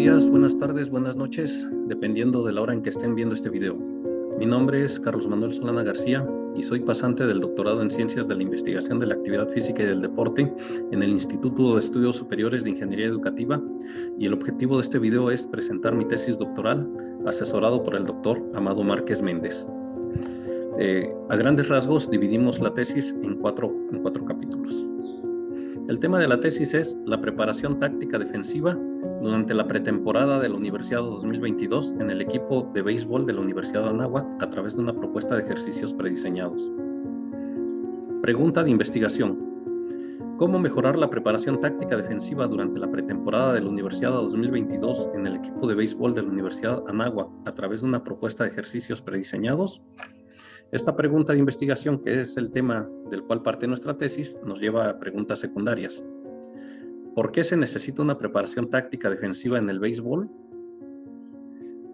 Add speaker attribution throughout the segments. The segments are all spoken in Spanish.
Speaker 1: días, buenas tardes, buenas noches, dependiendo de la hora en que estén viendo este video. Mi nombre es Carlos Manuel Solana García y soy pasante del doctorado en Ciencias de la Investigación de la Actividad Física y del Deporte en el Instituto de Estudios Superiores de Ingeniería Educativa, y el objetivo de este video es presentar mi tesis doctoral asesorado por el doctor Amado Márquez Méndez. A grandes rasgos dividimos la tesis en cuatro capítulos. El tema de la tesis es la preparación táctica defensiva durante la pretemporada de la Universidad 2022 en el equipo de béisbol de la Universidad de Anáhuac a través de una propuesta de ejercicios prediseñados. Pregunta de investigación: ¿cómo mejorar la preparación táctica defensiva durante la pretemporada de la Universidad 2022 en el equipo de béisbol de la Universidad de Anáhuac a través de una propuesta de ejercicios prediseñados? Esta pregunta de investigación, que es el tema del cual parte nuestra tesis, nos lleva a preguntas secundarias. ¿Por qué se necesita una preparación táctica defensiva en el béisbol?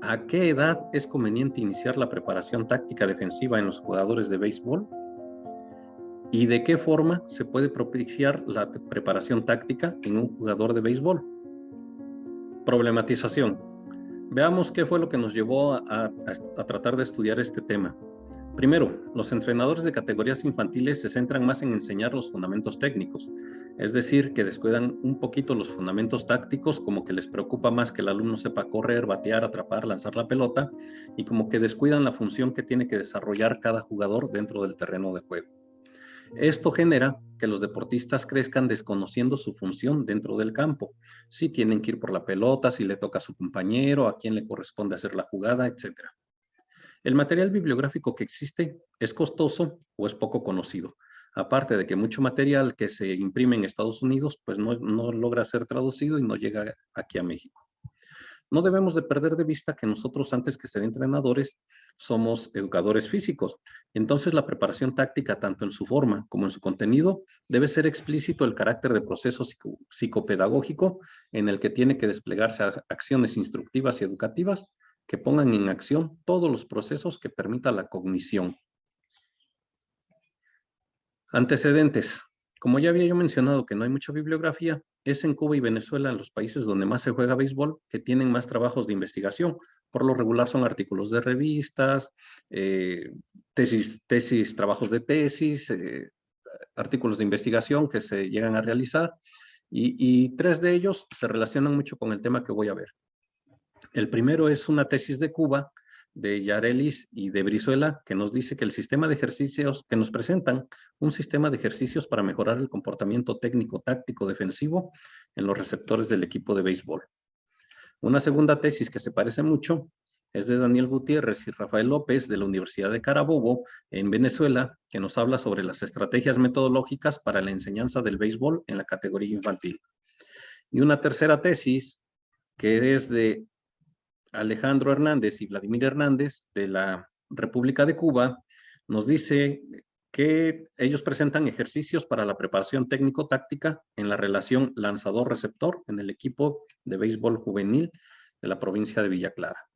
Speaker 1: ¿A qué edad es conveniente iniciar la preparación táctica defensiva en los jugadores de béisbol? ¿Y de qué forma se puede propiciar la preparación táctica en un jugador de béisbol? Problematización. Veamos qué fue lo que nos llevó a tratar de estudiar este tema. Primero, los entrenadores de categorías infantiles se centran más en enseñar los fundamentos técnicos, es decir, que descuidan un poquito los fundamentos tácticos, como que les preocupa más que el alumno sepa correr, batear, atrapar, lanzar la pelota, y como que descuidan la función que tiene que desarrollar cada jugador dentro del terreno de juego. Esto genera que los deportistas crezcan desconociendo su función dentro del campo, si tienen que ir por la pelota, si le toca a su compañero, a quién le corresponde hacer la jugada, etc. El material bibliográfico que existe es costoso o es poco conocido, aparte de que mucho material que se imprime en Estados Unidos pues no logra ser traducido y no llega aquí a México. No debemos de perder de vista que nosotros, antes que ser entrenadores, somos educadores físicos. Entonces la preparación táctica, tanto en su forma como en su contenido, debe ser explícito el carácter de proceso psicopedagógico en el que tiene que desplegarse acciones instructivas y educativas que pongan en acción todos los procesos que permitan la cognición. Antecedentes. Como ya había yo mencionado que no hay mucha bibliografía, es en Cuba y Venezuela, los países donde más se juega béisbol, que tienen más trabajos de investigación. Por lo regular son artículos de revistas, trabajos de tesis, artículos de investigación que se llegan a realizar, y tres de ellos se relacionan mucho con el tema que voy a ver. El primero es una tesis de Cuba, de Yarelis y de Brizuela, que nos dice que el sistema de ejercicios, que nos presentan un sistema de ejercicios para mejorar el comportamiento técnico, táctico, defensivo en los receptores del equipo de béisbol. Una segunda tesis que se parece mucho es de Daniel Gutiérrez y Rafael López de la Universidad de Carabobo en Venezuela, que nos habla sobre las estrategias metodológicas para la enseñanza del béisbol en la categoría infantil. Y una tercera tesis que es de Alejandro Hernández y Vladimir Hernández de la República de Cuba, nos dice que ellos presentan ejercicios para la preparación técnico-táctica en la relación lanzador-receptor en el equipo de béisbol juvenil de la provincia de Villa Clara.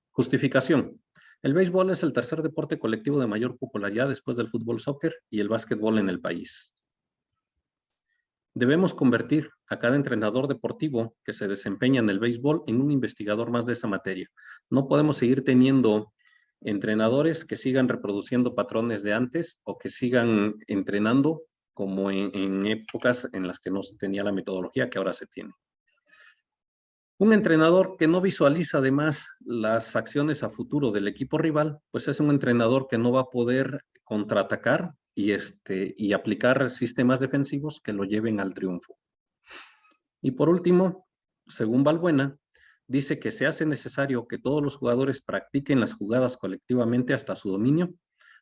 Speaker 1: Justificación. El béisbol es el tercer deporte colectivo de mayor popularidad después del fútbol, soccer y el básquetbol en el país. Debemos convertir a cada entrenador deportivo que se desempeña en el béisbol en un investigador más de esa materia. No podemos seguir teniendo entrenadores que sigan reproduciendo patrones de antes o que sigan entrenando como en épocas en las que no se tenía la metodología que ahora se tiene. Un entrenador que no visualiza además las acciones a futuro del equipo rival, pues es un entrenador que no va a poder contraatacar y aplicar sistemas defensivos que lo lleven al triunfo. Y por último, según Balbuena, dice que se hace necesario que todos los jugadores practiquen las jugadas colectivamente hasta su dominio,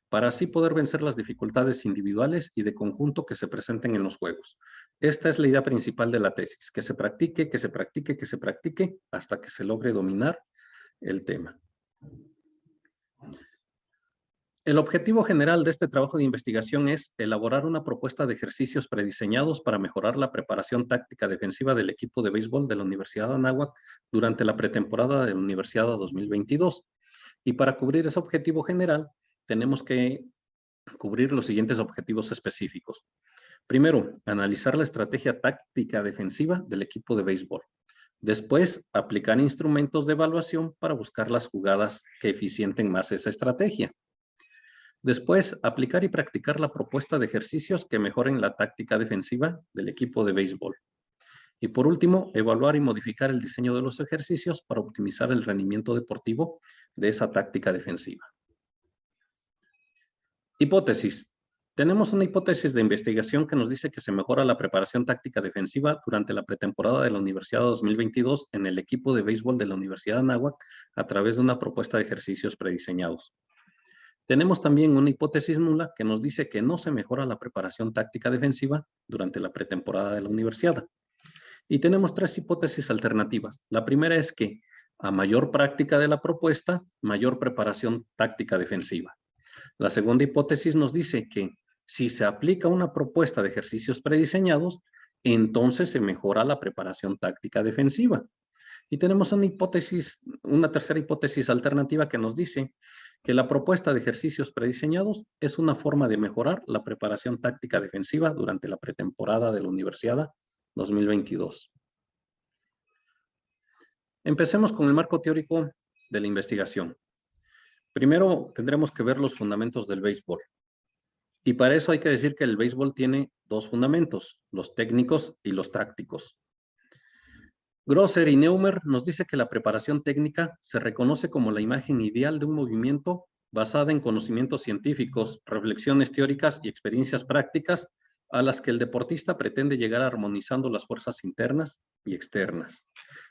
Speaker 1: para así poder vencer las dificultades individuales y de conjunto que se presenten en los juegos. Esta es la idea principal de la tesis, que se practique, que se practique, que se practique, hasta que se logre dominar el tema. El objetivo general de este trabajo de investigación es elaborar una propuesta de ejercicios prediseñados para mejorar la preparación táctica defensiva del equipo de béisbol de la Universidad de Anáhuac durante la pretemporada de la Universidad 2022. Y para cubrir ese objetivo general, tenemos que cubrir los siguientes objetivos específicos. Primero, analizar la estrategia táctica defensiva del equipo de béisbol. Después, aplicar instrumentos de evaluación para buscar las jugadas que eficienten más esa estrategia. Después, aplicar y practicar la propuesta de ejercicios que mejoren la táctica defensiva del equipo de béisbol. Y por último, evaluar y modificar el diseño de los ejercicios para optimizar el rendimiento deportivo de esa táctica defensiva. Hipótesis. Tenemos una hipótesis de investigación que nos dice que se mejora la preparación táctica defensiva durante la pretemporada de la Universidad 2022 en el equipo de béisbol de la Universidad de Anáhuac a través de una propuesta de ejercicios prediseñados. Tenemos también una hipótesis nula que nos dice que no se mejora la preparación táctica defensiva durante la pretemporada de la universidad. Y tenemos tres hipótesis alternativas. La primera es que a mayor práctica de la propuesta, mayor preparación táctica defensiva. La segunda hipótesis nos dice que si se aplica una propuesta de ejercicios prediseñados, entonces se mejora la preparación táctica defensiva. Y tenemos una tercera hipótesis alternativa que nos dice que la propuesta de ejercicios prediseñados es una forma de mejorar la preparación táctica defensiva durante la pretemporada de la Universidad 2022. Empecemos con el marco teórico de la investigación. Primero tendremos que ver los fundamentos del béisbol. Y para eso hay que decir que el béisbol tiene dos fundamentos, los técnicos y los tácticos. Grosser y Neumer nos dice que la preparación técnica se reconoce como la imagen ideal de un movimiento basada en conocimientos científicos, reflexiones teóricas y experiencias prácticas a las que el deportista pretende llegar armonizando las fuerzas internas y externas.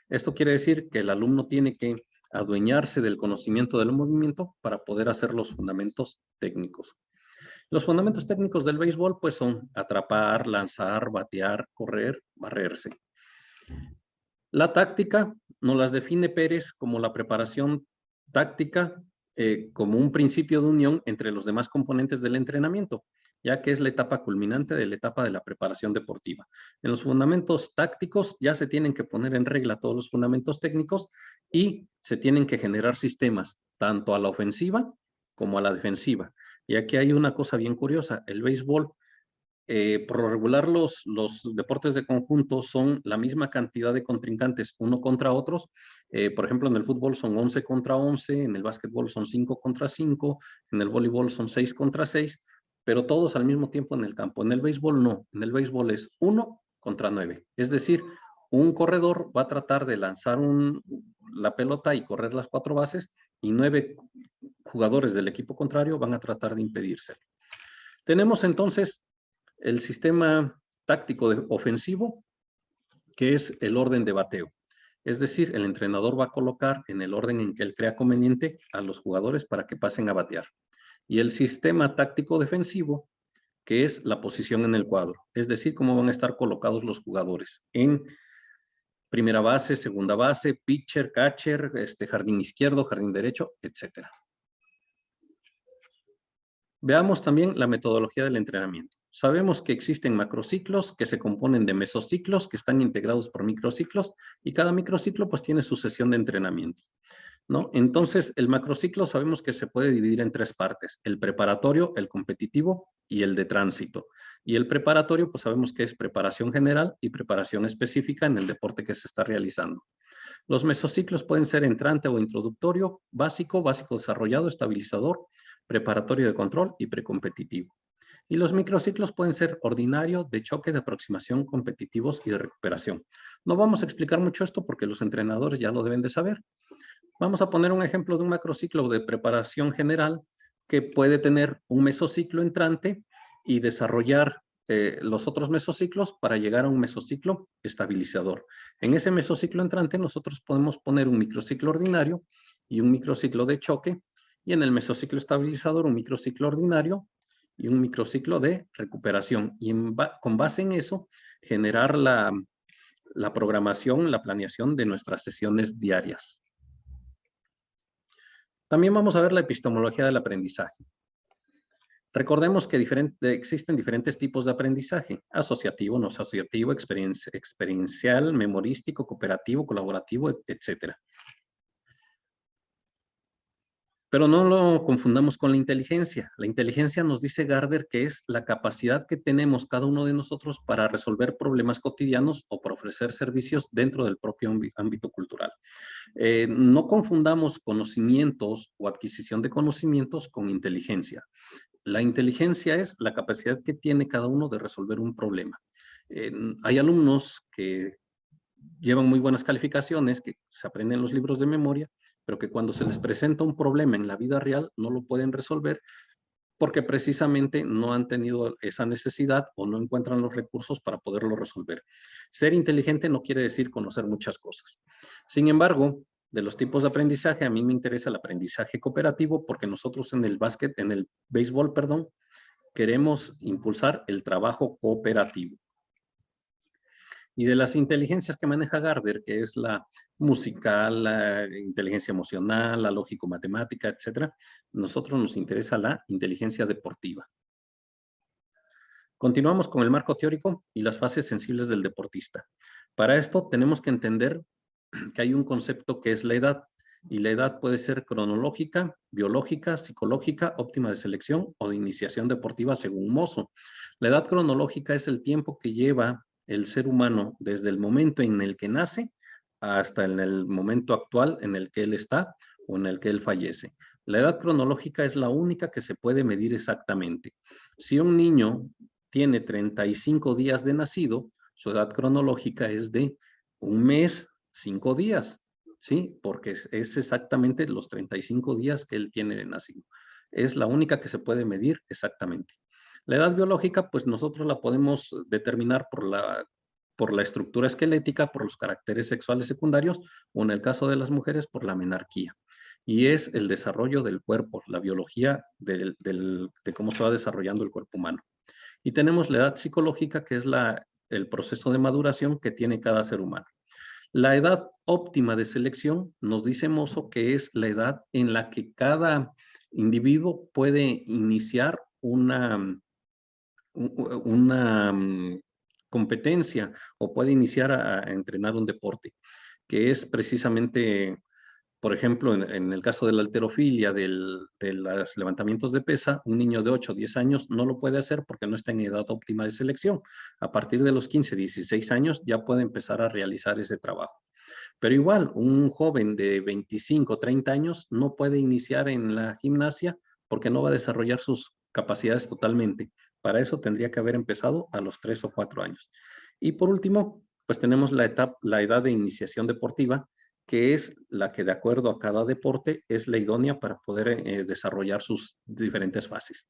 Speaker 1: Esto quiere decir que el alumno tiene que adueñarse del conocimiento del movimiento para poder hacer los fundamentos técnicos. Los fundamentos técnicos del béisbol pues son atrapar, lanzar, batear, correr, barrerse. La táctica nos las define Pérez como la preparación táctica como un principio de unión entre los demás componentes del entrenamiento, ya que es la etapa culminante de la etapa de la preparación deportiva. En los fundamentos tácticos ya se tienen que poner en regla todos los fundamentos técnicos y se tienen que generar sistemas, tanto a la ofensiva como a la defensiva. Y aquí hay una cosa bien curiosa, el béisbol, por lo regular los deportes de conjunto son la misma cantidad de contrincantes uno contra otros. Por ejemplo, en el fútbol son 11 contra 11, en el básquetbol son 5 contra 5, en el voleibol son 6 contra 6, pero todos al mismo tiempo en el campo. En el béisbol no, en el béisbol es 1 contra 9. Es decir, un corredor va a tratar de lanzar la pelota y correr las 4 bases y 9 jugadores del equipo contrario van a tratar de impedírselo. Tenemos entonces el sistema táctico ofensivo, que es el orden de bateo. Es decir, el entrenador va a colocar en el orden en que él crea conveniente a los jugadores para que pasen a batear. Y el sistema táctico defensivo, que es la posición en el cuadro. Es decir, cómo van a estar colocados los jugadores en primera base, segunda base, pitcher, catcher, jardín izquierdo, jardín derecho, etc. Veamos también la metodología del entrenamiento. Sabemos que existen macrociclos que se componen de mesociclos que están integrados por microciclos y cada microciclo pues tiene su sesión de entrenamiento, ¿no? Entonces el macrociclo sabemos que se puede dividir en 3 partes, el preparatorio, el competitivo y el de tránsito. Y el preparatorio pues sabemos que es preparación general y preparación específica en el deporte que se está realizando. Los mesociclos pueden ser entrante o introductorio, básico, básico desarrollado, estabilizador, preparatorio de control y precompetitivo. Y los microciclos pueden ser ordinario, de choque, de aproximación, competitivos y de recuperación. No vamos a explicar mucho esto porque los entrenadores ya lo deben de saber. Vamos a poner un ejemplo de un macrociclo de preparación general que puede tener un mesociclo entrante y desarrollar los otros mesociclos para llegar a un mesociclo estabilizador. En ese mesociclo entrante nosotros podemos poner un microciclo ordinario y un microciclo de choque, y en el mesociclo estabilizador un microciclo ordinario y un microciclo de recuperación. Y con base en eso, generar la programación, la planeación de nuestras sesiones diarias. También vamos a ver la epistemología del aprendizaje. Recordemos que existen diferentes tipos de aprendizaje: asociativo, no asociativo, experiencial, memorístico, cooperativo, colaborativo, etc. Pero no lo confundamos con la inteligencia. La inteligencia, nos dice Gardner, que es la capacidad que tenemos cada uno de nosotros para resolver problemas cotidianos o para ofrecer servicios dentro del propio ámbito cultural. No confundamos conocimientos o adquisición de conocimientos con inteligencia. La inteligencia es la capacidad que tiene cada uno de resolver un problema. Hay alumnos que llevan muy buenas calificaciones, que se aprenden los libros de memoria, pero que cuando se les presenta un problema en la vida real no lo pueden resolver porque precisamente no han tenido esa necesidad o no encuentran los recursos para poderlo resolver. Ser inteligente no quiere decir conocer muchas cosas. Sin embargo, de los tipos de aprendizaje, a mí me interesa el aprendizaje cooperativo porque nosotros en el béisbol, perdón, queremos impulsar el trabajo cooperativo. Y de las inteligencias que maneja Gardner, que es la musical, la inteligencia emocional, la lógico-matemática, etcétera, nosotros nos interesa la inteligencia deportiva. Continuamos con el marco teórico y las fases sensibles del deportista. Para esto tenemos que entender que hay un concepto que es la edad, y la edad puede ser cronológica, biológica, psicológica, óptima de selección o de iniciación deportiva según Mozo. La edad cronológica es el tiempo que lleva el ser humano desde el momento en el que nace hasta en el momento actual en el que él está o en el que él fallece. La edad cronológica es la única que se puede medir exactamente. Si un niño tiene 35 días de nacido, su edad cronológica es de 1 mes, 5 días, ¿sí? Porque es exactamente los 35 días que él tiene de nacido. Es la única que se puede medir exactamente. La edad biológica, pues nosotros la podemos determinar por la estructura esquelética, por los caracteres sexuales secundarios, o en el caso de las mujeres, por la menarquía. Y es el desarrollo del cuerpo, la biología de cómo se va desarrollando el cuerpo humano. Y tenemos la edad psicológica, que es el proceso de maduración que tiene cada ser humano. La edad óptima de selección, nos dice Mozo, que es la edad en la que cada individuo puede iniciar una competencia o puede iniciar a entrenar un deporte, que es precisamente, por ejemplo, en el caso de la halterofilia, de los levantamientos de pesa, un niño de 8 o 10 años no lo puede hacer porque no está en edad óptima de selección. A partir de los 15, 16 años ya puede empezar a realizar ese trabajo. Pero igual, un joven de 25, 30 años no puede iniciar en la gimnasia porque no va a desarrollar sus capacidades totalmente. Para eso tendría que haber empezado a los 3 o 4 años. Y por último, pues tenemos la edad de iniciación deportiva, que es la que de acuerdo a cada deporte es la idónea para poder desarrollar sus diferentes fases.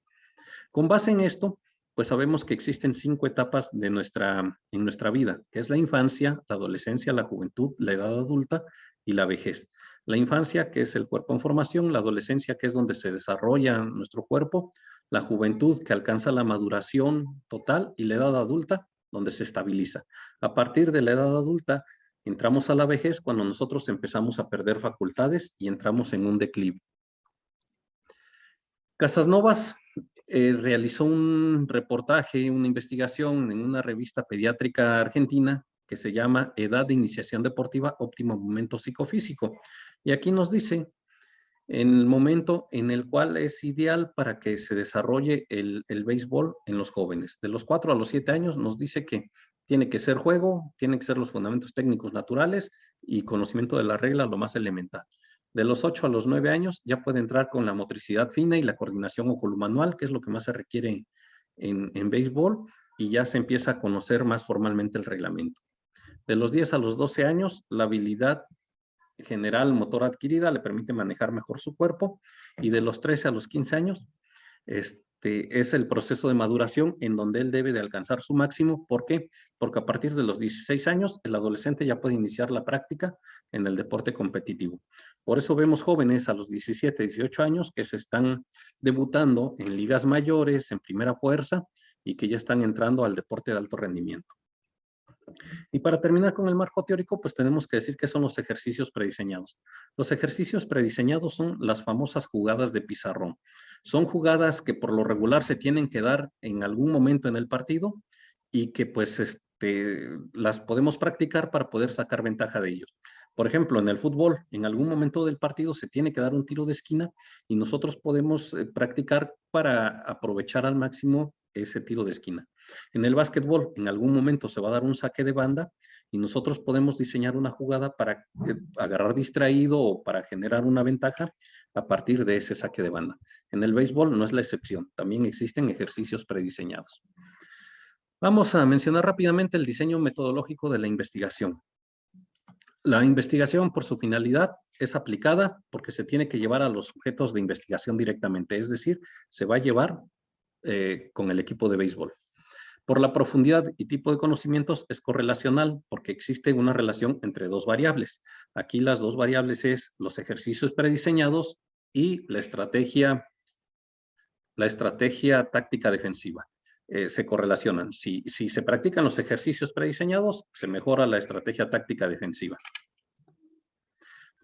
Speaker 1: Con base en esto, pues sabemos que existen 5 etapas en nuestra vida, que es la infancia, la adolescencia, la juventud, la edad adulta y la vejez. La infancia, que es el cuerpo en formación, la adolescencia, que es donde se desarrolla nuestro cuerpo, la juventud, que alcanza la maduración total, y la edad adulta, donde se estabiliza. A partir de la edad adulta, entramos a la vejez cuando nosotros empezamos a perder facultades y entramos en un declive. Casasnovas realizó un reportaje, una investigación en una revista pediátrica argentina que se llama Edad de Iniciación Deportiva, Óptimo Momento Psicofísico. Y aquí nos dice en el momento en el cual es ideal para que se desarrolle el béisbol en los jóvenes. De los 4 a los 7 años nos dice que tiene que ser juego, tienen que ser los fundamentos técnicos naturales y conocimiento de la regla lo más elemental. De los 8 a los 9 años ya puede entrar con la motricidad fina y la coordinación oculomanual, que es lo que más se requiere en béisbol, y ya se empieza a conocer más formalmente el reglamento. De los 10 a los 12 años, la habilidad general motor adquirida le permite manejar mejor su cuerpo, y de los 13 a los 15 años es el proceso de maduración en donde él debe de alcanzar su máximo. ¿Por qué? Porque a partir de los 16 años el adolescente ya puede iniciar la práctica en el deporte competitivo. Por eso vemos jóvenes a los 17, 18 años que se están debutando en ligas mayores, en primera fuerza, y que ya están entrando al deporte de alto rendimiento. Y para terminar con el marco teórico, pues tenemos que decir que son los ejercicios prediseñados. Los ejercicios prediseñados son las famosas jugadas de pizarrón. Son jugadas que por lo regular se tienen que dar en algún momento en el partido y que pues las podemos practicar para poder sacar ventaja de ellos. Por ejemplo, en el fútbol, en algún momento del partido se tiene que dar un tiro de esquina y nosotros podemos practicar para aprovechar al máximo ese tiro de esquina. En el básquetbol, en algún momento se va a dar un saque de banda y nosotros podemos diseñar una jugada para agarrar distraído o para generar una ventaja a partir de ese saque de banda. En el béisbol no es la excepción, también existen ejercicios prediseñados. Vamos a mencionar rápidamente el diseño metodológico de la investigación. La investigación, por su finalidad, es aplicada porque se tiene que llevar a los sujetos de investigación directamente, es decir, se va a llevar con el equipo de béisbol. Por la profundidad y tipo de conocimientos es correlacional porque existe una relación entre dos variables. Aquí las dos variables es los ejercicios prediseñados y la estrategia táctica defensiva. Se correlacionan. Si se practican los ejercicios prediseñados, se mejora la estrategia táctica defensiva.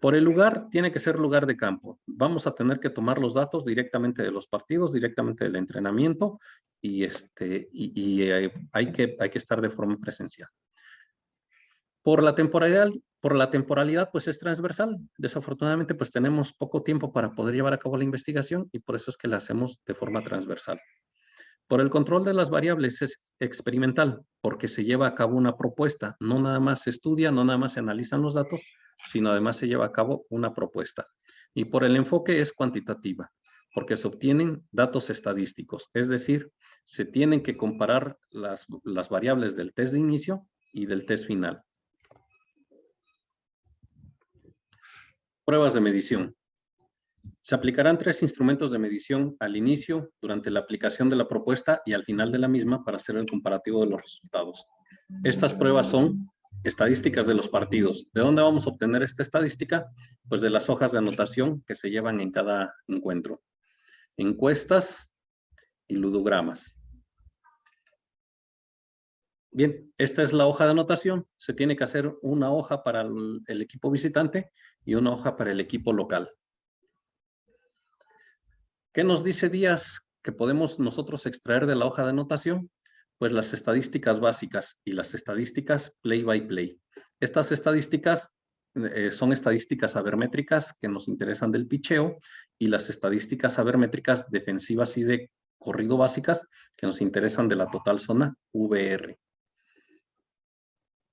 Speaker 1: Por el lugar, tiene que ser lugar de campo. Vamos a tener que tomar los datos directamente de los partidos, directamente del entrenamiento y hay que estar de forma presencial. Por la temporalidad, pues es transversal. Desafortunadamente, pues tenemos poco tiempo para poder llevar a cabo la investigación y por eso es que la hacemos de forma transversal. Por el control de las variables es experimental, porque se lleva a cabo una propuesta. No nada más se estudia, no nada más se analizan los datos, sino además se lleva a cabo una propuesta. Y por el enfoque es cuantitativa, porque se obtienen datos estadísticos, es decir, se tienen que comparar las variables del test de inicio y del test final. Pruebas de medición. Se aplicarán 3 instrumentos de medición al inicio, durante la aplicación de la propuesta y al final de la misma para hacer el comparativo de los resultados. Estas pruebas son estadísticas de los partidos. ¿De dónde vamos a obtener esta estadística? Pues de las hojas de anotación que se llevan en cada encuentro. Encuestas y ludogramas. Bien, esta es la hoja de anotación. Se tiene que hacer una hoja para el equipo visitante y una hoja para el equipo local. ¿Qué nos dice Díaz que podemos nosotros extraer de la hoja de anotación? Pues las estadísticas básicas y las estadísticas play by play. Estas estadísticas son estadísticas sabermétricas que nos interesan del picheo y las estadísticas sabermétricas defensivas y de corrido básicas que nos interesan de la total zona VR.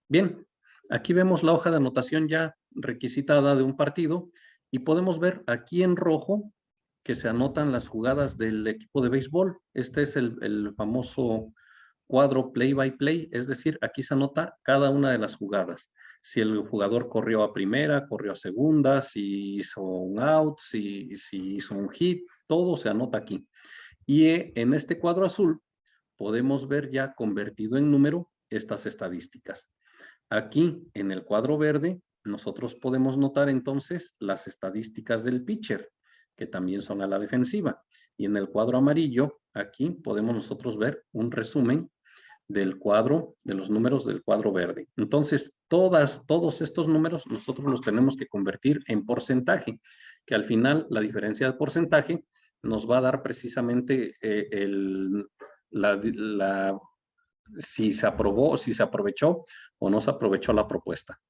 Speaker 1: Bien, aquí vemos la hoja de anotación ya requisitada de un partido y podemos ver aquí en rojo que se anotan las jugadas del equipo de béisbol. Este es el famoso cuadro play by play, es decir, aquí se anota cada una de las jugadas. Si el jugador corrió a primera, corrió a segunda, si hizo un out, si hizo un hit, todo se anota aquí. Y en este cuadro azul podemos ver ya convertido en número estas estadísticas. Aquí en el cuadro verde nosotros podemos notar entonces las estadísticas del pitcher, que también son a la defensiva. Y en el cuadro amarillo, aquí podemos nosotros ver un resumen del cuadro, de los números del cuadro verde. Entonces, todos estos números nosotros los tenemos que convertir en porcentaje, que al final la diferencia de porcentaje nos va a dar precisamente si se aprobó, si se aprovechó o no se aprovechó la propuesta.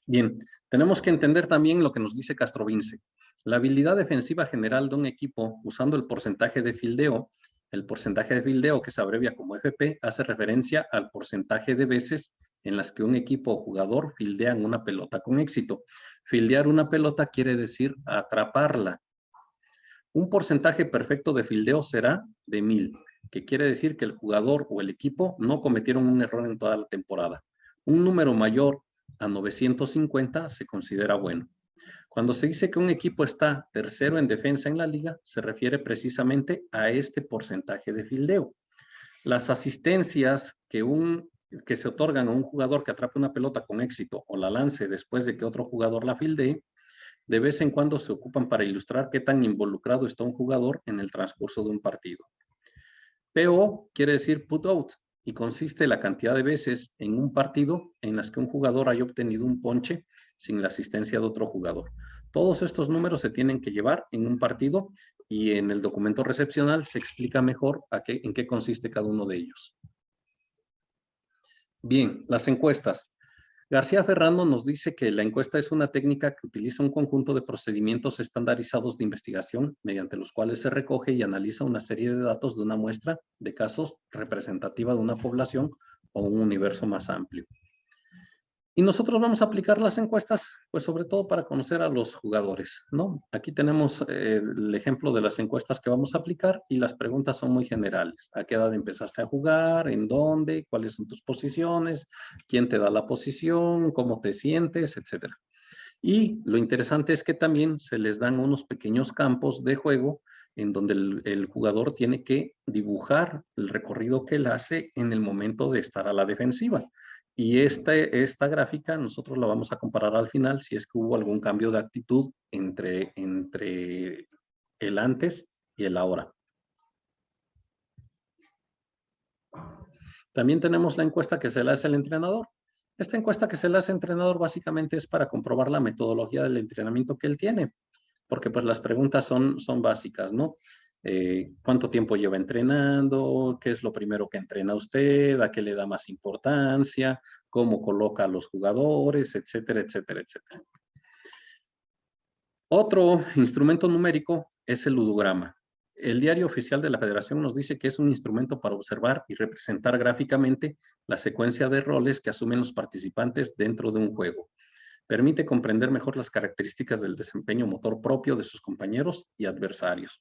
Speaker 1: Bien, tenemos que entender también lo que nos dice Castro Vince. La habilidad defensiva general de un equipo usando el porcentaje de fildeo, que se abrevia como FP, hace referencia al porcentaje de veces en las que un equipo o jugador fildean una pelota con éxito. Fildear una pelota quiere decir atraparla. Un porcentaje perfecto de fildeo será de 1000, que quiere decir que el jugador o el equipo no cometieron un error en toda la temporada. Un número mayor a 950 se considera bueno. Cuando se dice que un equipo está tercero en defensa en la liga, se refiere precisamente a este porcentaje de fildeo. Las asistencias que se otorgan a un jugador que atrape una pelota con éxito o la lance después de que otro jugador la fildee, de vez en cuando se ocupan para ilustrar qué tan involucrado está un jugador en el transcurso de un partido. PO quiere decir put out y consiste en la cantidad de veces en un partido en las que un jugador haya obtenido un ponche sin la asistencia de otro jugador. Todos estos números se tienen que llevar en un partido y en el documento recepcional se explica mejor en qué consiste cada uno de ellos. Bien, las encuestas. García Ferrando nos dice que la encuesta es una técnica que utiliza un conjunto de procedimientos estandarizados de investigación mediante los cuales se recoge y analiza una serie de datos de una muestra de casos representativa de una población o un universo más amplio. Y nosotros vamos a aplicar las encuestas, pues sobre todo para conocer a los jugadores, ¿no? Aquí tenemos el ejemplo de las encuestas que vamos a aplicar y las preguntas son muy generales. ¿A qué edad empezaste a jugar? ¿En dónde? ¿Cuáles son tus posiciones? ¿Quién te da la posición? ¿Cómo te sientes? Etcétera. Y lo interesante es que también se les dan unos pequeños campos de juego en donde el jugador tiene que dibujar el recorrido que él hace en el momento de estar a la defensiva. Y esta gráfica nosotros la vamos a comparar al final si es que hubo algún cambio de actitud entre el antes y el ahora. También tenemos la encuesta que se le hace al entrenador. Esta encuesta que se le hace al entrenador básicamente es para comprobar la metodología del entrenamiento que él tiene, porque pues las preguntas son básicas, ¿no? ¿Cuánto tiempo lleva entrenando? ¿Qué es lo primero que entrena usted? ¿A qué le da más importancia? ¿Cómo coloca a los jugadores? Etcétera, etcétera, etcétera. Otro instrumento numérico es el ludograma. El diario oficial de la Federación nos dice que es un instrumento para observar y representar gráficamente la secuencia de roles que asumen los participantes dentro de un juego. Permite comprender mejor las características del desempeño motor propio de sus compañeros y adversarios.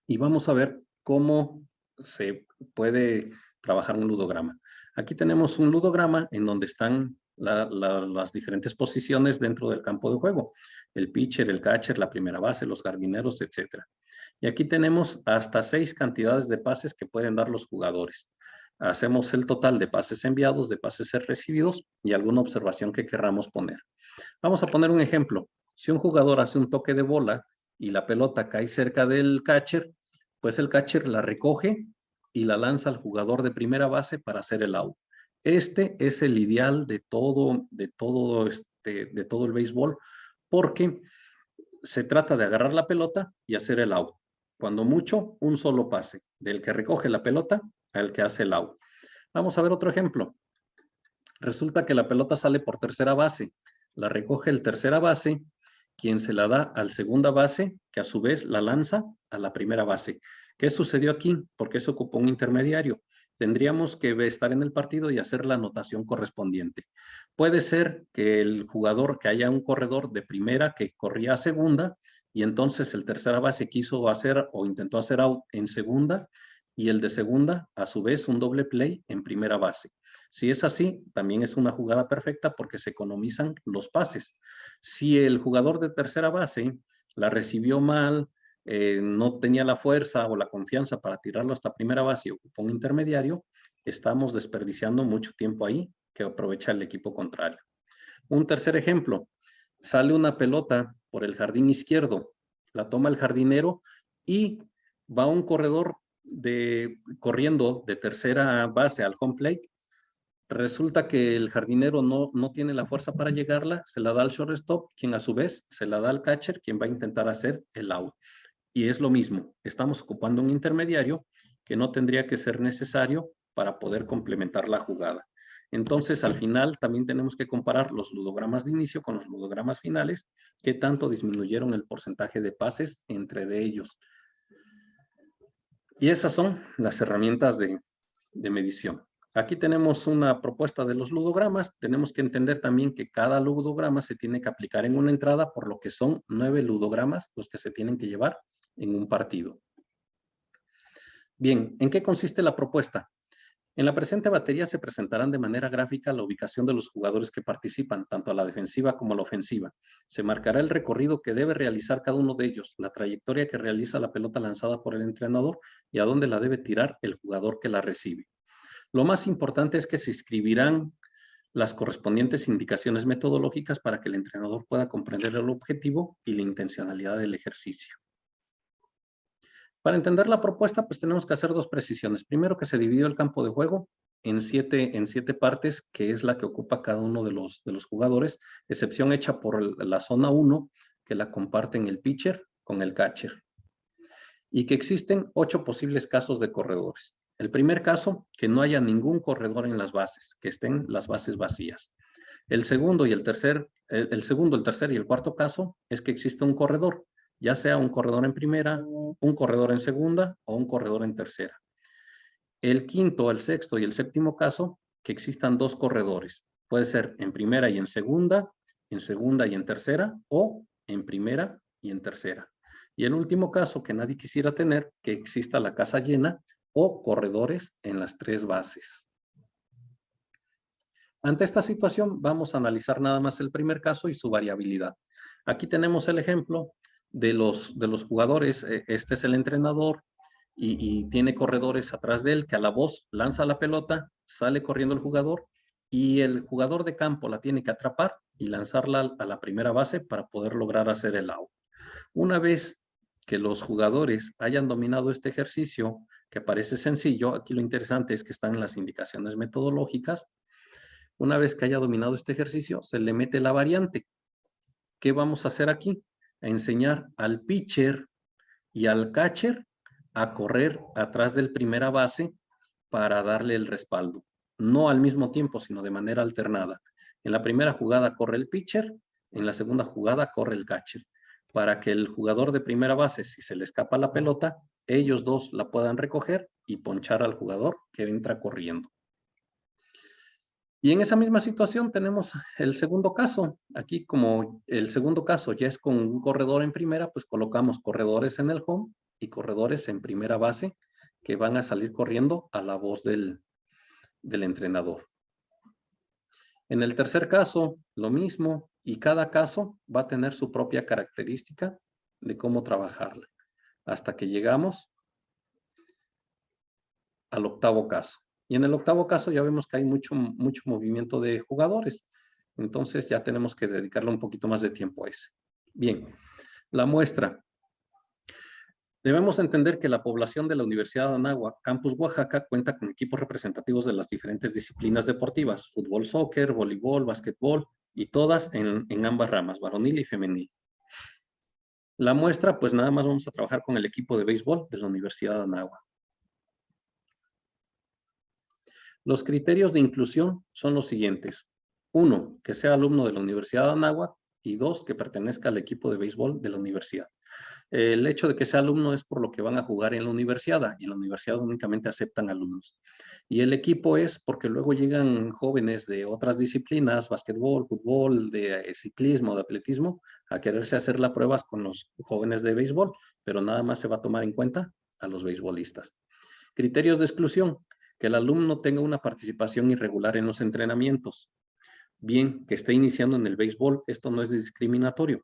Speaker 1: Y vamos a ver cómo se puede trabajar un ludograma. Aquí tenemos un ludograma en donde están las diferentes posiciones dentro del campo de juego. El pitcher, el catcher, la primera base, los jardineros, etc. Y aquí tenemos hasta 6 cantidades de pases que pueden dar los jugadores. Hacemos el total de pases enviados, de pases recibidos y alguna observación que querramos poner. Vamos a poner un ejemplo. Si un jugador hace un toque de bola y la pelota cae cerca del catcher, pues el catcher la recoge y la lanza al jugador de primera base para hacer el out. Este es el ideal de todo el béisbol, porque se trata de agarrar la pelota y hacer el out. Cuando mucho, un solo pase, del que recoge la pelota al que hace el out. Vamos a ver otro ejemplo. Resulta que la pelota sale por tercera base, la recoge el tercera base, quien se la da al segunda base, que a su vez la lanza a la primera base. ¿Qué sucedió aquí? Porque se ocupó un intermediario. Tendríamos que estar en el partido y hacer la anotación correspondiente. Puede ser que el jugador, que haya un corredor de primera que corría a segunda, y entonces el tercera base quiso hacer o intentó hacer out en segunda, y el de segunda, a su vez, un doble play en primera base. Si es así, también es una jugada perfecta porque se economizan los pases. Si el jugador de tercera base la recibió mal, no tenía la fuerza o la confianza para tirarlo hasta primera base y ocupó un intermediario, estamos desperdiciando mucho tiempo ahí que aprovecha el equipo contrario. Un tercer ejemplo, sale una pelota por el jardín izquierdo, la toma el jardinero y va un corredor corriendo de tercera base al home plate. Resulta que el jardinero no tiene la fuerza para llegarla, se la da al shortstop, quien a su vez se la da al catcher, quien va a intentar hacer el out. Y es lo mismo, estamos ocupando un intermediario que no tendría que ser necesario para poder complementar la jugada. Entonces, al final también tenemos que comparar los ludogramas de inicio con los ludogramas finales, que tanto disminuyeron el porcentaje de pases entre de ellos. Y esas son las herramientas de medición. Aquí tenemos una propuesta de los ludogramas. Tenemos que entender también que cada ludograma se tiene que aplicar en una entrada, por lo que son 9 ludogramas los que se tienen que llevar en un partido. Bien, ¿en qué consiste la propuesta? En la presente batería se presentarán de manera gráfica la ubicación de los jugadores que participan, tanto a la defensiva como a la ofensiva. Se marcará el recorrido que debe realizar cada uno de ellos, la trayectoria que realiza la pelota lanzada por el entrenador y a dónde la debe tirar el jugador que la recibe. Lo más importante es que se escribirán las correspondientes indicaciones metodológicas para que el entrenador pueda comprender el objetivo y la intencionalidad del ejercicio. Para entender la propuesta, pues tenemos que hacer 2 precisiones. Primero, que se dividió el campo de juego en siete partes, que es la que ocupa cada uno de los jugadores, excepción hecha por la zona 1, que la comparten el pitcher con el catcher. Y que existen 8 posibles casos de corredores. El primer caso, que no haya ningún corredor en las bases, que estén las bases vacías. El segundo, el tercer y el cuarto caso es que existe un corredor, ya sea un corredor en primera, un corredor en segunda o un corredor en tercera. El quinto, el sexto y el séptimo caso, que existan dos corredores. Puede ser en primera y en segunda y en tercera, o en primera y en tercera. Y el último caso que nadie quisiera tener, que exista la casa llena o corredores en las tres bases. Ante esta situación, vamos a analizar nada más el primer caso y su variabilidad. Aquí tenemos el ejemplo de los jugadores. Este es el entrenador y tiene corredores atrás de él que a la voz lanza la pelota, sale corriendo el jugador y el jugador de campo la tiene que atrapar y lanzarla a la primera base para poder lograr hacer el out. Una vez que los jugadores hayan dominado este ejercicio, que parece sencillo, aquí lo interesante es que están las indicaciones metodológicas. Una vez que haya dominado este ejercicio, se le mete la variante. ¿Qué vamos a hacer aquí? A enseñar al pitcher y al catcher a correr atrás del primera base para darle el respaldo. No al mismo tiempo, sino de manera alternada. En la primera jugada corre el pitcher, en la segunda jugada corre el catcher. Para que el jugador de primera base, si se le escapa la pelota, ellos dos la puedan recoger y ponchar al jugador que entra corriendo. Y en esa misma situación tenemos el segundo caso. Aquí, como el segundo caso ya es con un corredor en primera, pues colocamos corredores en el home y corredores en primera base que van a salir corriendo a la voz del entrenador. En el tercer caso, lo mismo, y cada caso va a tener su propia característica de cómo trabajarla, hasta que llegamos al octavo caso. Y en el octavo caso ya vemos que hay mucho movimiento de jugadores. Entonces ya tenemos que dedicarle un poquito más de tiempo a ese. Bien, la muestra. Debemos entender que la población de la Universidad de Anáhuac, Campus Oaxaca, cuenta con equipos representativos de las diferentes disciplinas deportivas, fútbol, soccer, voleibol, básquetbol, y todas en ambas ramas, varonil y femenil. La muestra, pues nada más vamos a trabajar con el equipo de béisbol de la Universidad de Anáhuac. Los criterios de inclusión son los siguientes. 1, que sea alumno de la Universidad de Anáhuac, y 2, que pertenezca al equipo de béisbol de la universidad. El hecho de que sea alumno es por lo que van a jugar en la universidad, y en la universidad únicamente aceptan alumnos. Y el equipo es porque luego llegan jóvenes de otras disciplinas, básquetbol, fútbol, de ciclismo, de atletismo, a quererse hacer las pruebas con los jóvenes de béisbol, pero nada más se va a tomar en cuenta a los beisbolistas. Criterios de exclusión. Que el alumno tenga una participación irregular en los entrenamientos. Bien, que esté iniciando en el béisbol, esto no es discriminatorio.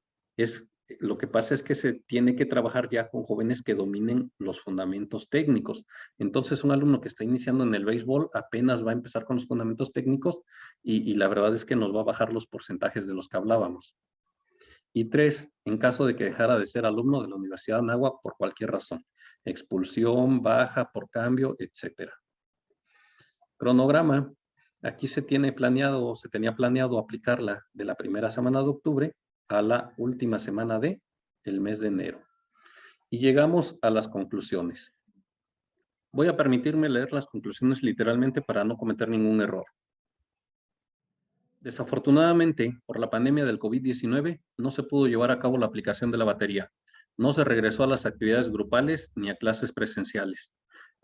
Speaker 1: Lo que pasa es que se tiene que trabajar ya con jóvenes que dominen los fundamentos técnicos. Entonces, un alumno que está iniciando en el béisbol apenas va a empezar con los fundamentos técnicos y la verdad es que nos va a bajar los porcentajes de los que hablábamos. Y 3, en caso de que dejara de ser alumno de la Universidad de Anáhuac por cualquier razón. Expulsión, baja, por cambio, etcétera. Cronograma. Aquí se tenía planeado aplicarla de la primera semana de octubre a la última semana del mes de enero. Y llegamos a las conclusiones. Voy a permitirme leer las conclusiones literalmente para no cometer ningún error. Desafortunadamente, por la pandemia del COVID-19, no se pudo llevar a cabo la aplicación de la batería. No se regresó a las actividades grupales ni a clases presenciales.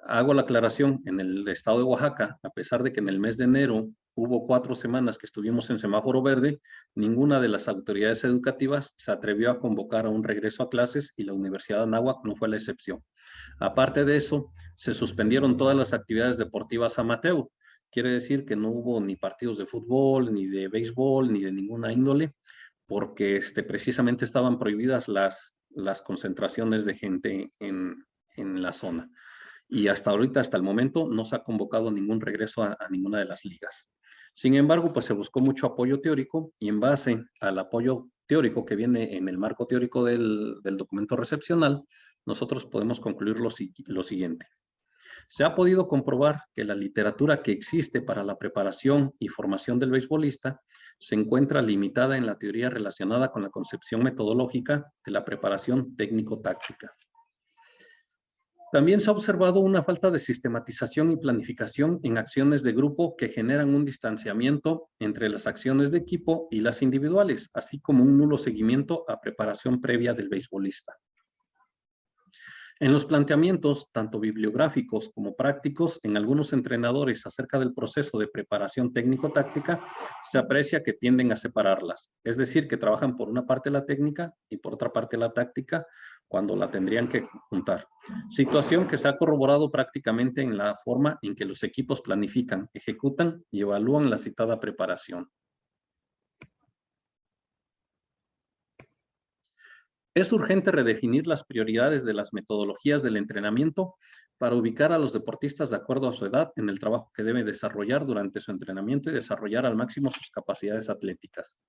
Speaker 1: Hago la aclaración, en el estado de Oaxaca, a pesar de que en el mes de enero hubo 4 semanas que estuvimos en semáforo verde, ninguna de las autoridades educativas se atrevió a convocar a un regreso a clases y la Universidad de Anáhuac no fue la excepción. Aparte de eso, se suspendieron todas las actividades deportivas amateur. Quiere decir que no hubo ni partidos de fútbol, ni de béisbol, ni de ninguna índole, porque precisamente estaban prohibidas las concentraciones de gente en la zona. Y hasta ahorita, hasta el momento, no se ha convocado ningún regreso a ninguna de las ligas. Sin embargo, pues se buscó mucho apoyo teórico y en base al apoyo teórico que viene en el marco teórico del documento recepcional, nosotros podemos concluir lo siguiente. Se ha podido comprobar que la literatura que existe para la preparación y formación del beisbolista se encuentra limitada en la teoría relacionada con la concepción metodológica de la preparación técnico-táctica. También se ha observado una falta de sistematización y planificación en acciones de grupo que generan un distanciamiento entre las acciones de equipo y las individuales, así como un nulo seguimiento a preparación previa del beisbolista. En los planteamientos, tanto bibliográficos como prácticos, en algunos entrenadores acerca del proceso de preparación técnico-táctica, se aprecia que tienden a separarlas, es decir, que trabajan por una parte la técnica y por otra parte la táctica, cuando la tendrían que juntar. Situación que se ha corroborado prácticamente en la forma en que los equipos planifican, ejecutan y evalúan la citada preparación. Es urgente redefinir las prioridades de las metodologías del entrenamiento para ubicar a los deportistas de acuerdo a su edad en el trabajo que deben desarrollar durante su entrenamiento y desarrollar al máximo sus capacidades atléticas.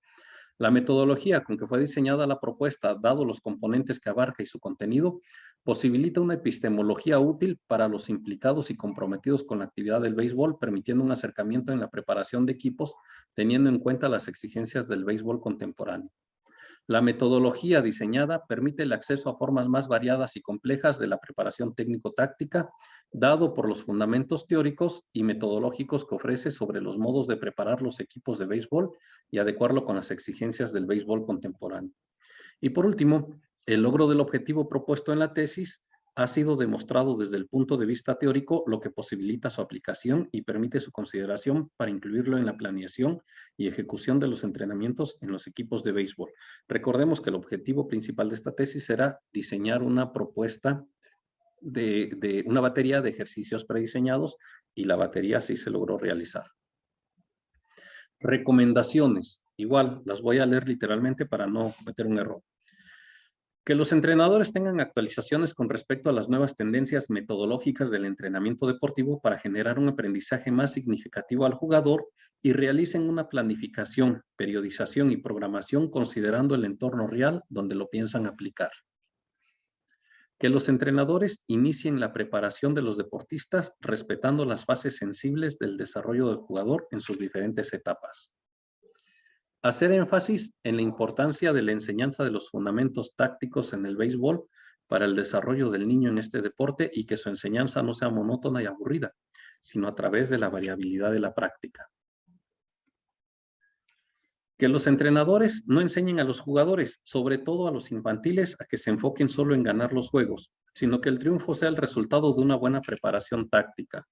Speaker 1: La metodología con que fue diseñada la propuesta, dado los componentes que abarca y su contenido, posibilita una epistemología útil para los implicados y comprometidos con la actividad del béisbol, permitiendo un acercamiento en la preparación de equipos, teniendo en cuenta las exigencias del béisbol contemporáneo. La metodología diseñada permite el acceso a formas más variadas y complejas de la preparación técnico-táctica, dado por los fundamentos teóricos y metodológicos que ofrece sobre los modos de preparar los equipos de béisbol y adecuarlo con las exigencias del béisbol contemporáneo. Y por último, el logro del objetivo propuesto en la tesis ha sido demostrado desde el punto de vista teórico, lo que posibilita su aplicación y permite su consideración para incluirlo en la planeación y ejecución de los entrenamientos en los equipos de béisbol. Recordemos que el objetivo principal de esta tesis era diseñar una propuesta de una batería de ejercicios prediseñados y la batería sí se logró realizar. Recomendaciones. Igual, las voy a leer literalmente para no cometer un error. Que los entrenadores tengan actualizaciones con respecto a las nuevas tendencias metodológicas del entrenamiento deportivo para generar un aprendizaje más significativo al jugador y realicen una planificación, periodización y programación considerando el entorno real donde lo piensan aplicar. Que los entrenadores inicien la preparación de los deportistas respetando las fases sensibles del desarrollo del jugador en sus diferentes etapas. Hacer énfasis en la importancia de la enseñanza de los fundamentos tácticos en el béisbol para el desarrollo del niño en este deporte y que su enseñanza no sea monótona y aburrida, sino a través de la variabilidad de la práctica. Que los entrenadores no enseñen a los jugadores, sobre todo a los infantiles, a que se enfoquen solo en ganar los juegos, sino que el triunfo sea el resultado de una buena preparación táctica.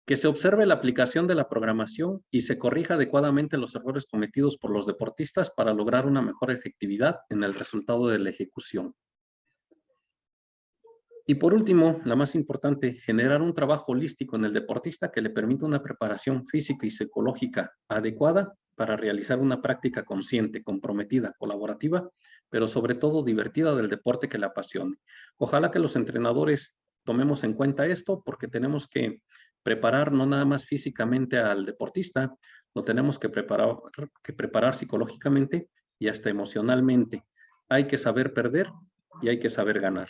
Speaker 1: Que se observe la aplicación de la programación y se corrija adecuadamente los errores cometidos por los deportistas para lograr una mejor efectividad en el resultado de la ejecución. Y por último, la más importante, generar un trabajo holístico en el deportista que le permita una preparación física y psicológica adecuada para realizar una práctica consciente, comprometida, colaborativa, pero sobre todo divertida del deporte que le apasione. Ojalá que los entrenadores tomemos en cuenta esto porque tenemos que preparar no nada más físicamente al deportista, lo tenemos que preparar psicológicamente y hasta emocionalmente. Hay que saber perder y hay que saber ganar.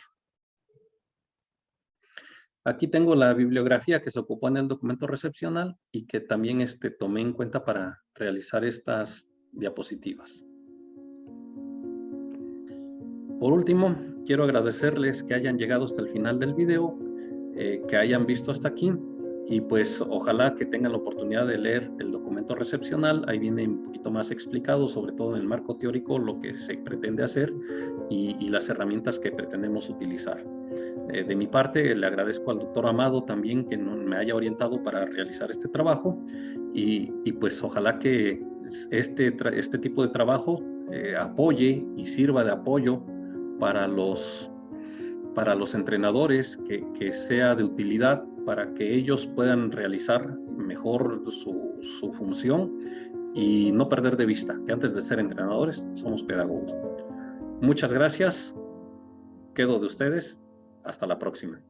Speaker 1: Aquí tengo la bibliografía que se ocupó en el documento recepcional y que también tomé en cuenta para realizar estas diapositivas. Por último, quiero agradecerles que hayan llegado hasta el final del video, que hayan visto hasta aquí y pues ojalá que tengan la oportunidad de leer el documento recepcional. Ahí viene un poquito más explicado, sobre todo en el marco teórico, lo que se pretende hacer y las herramientas que pretendemos utilizar. De mi parte, le agradezco al doctor Amado también que me haya orientado para realizar este trabajo y pues ojalá que este tipo de trabajo apoye y sirva de apoyo para los entrenadores, que sea de utilidad para que ellos puedan realizar mejor su función y no perder de vista que antes de ser entrenadores somos pedagogos. Muchas gracias, quedo de ustedes. Hasta la próxima.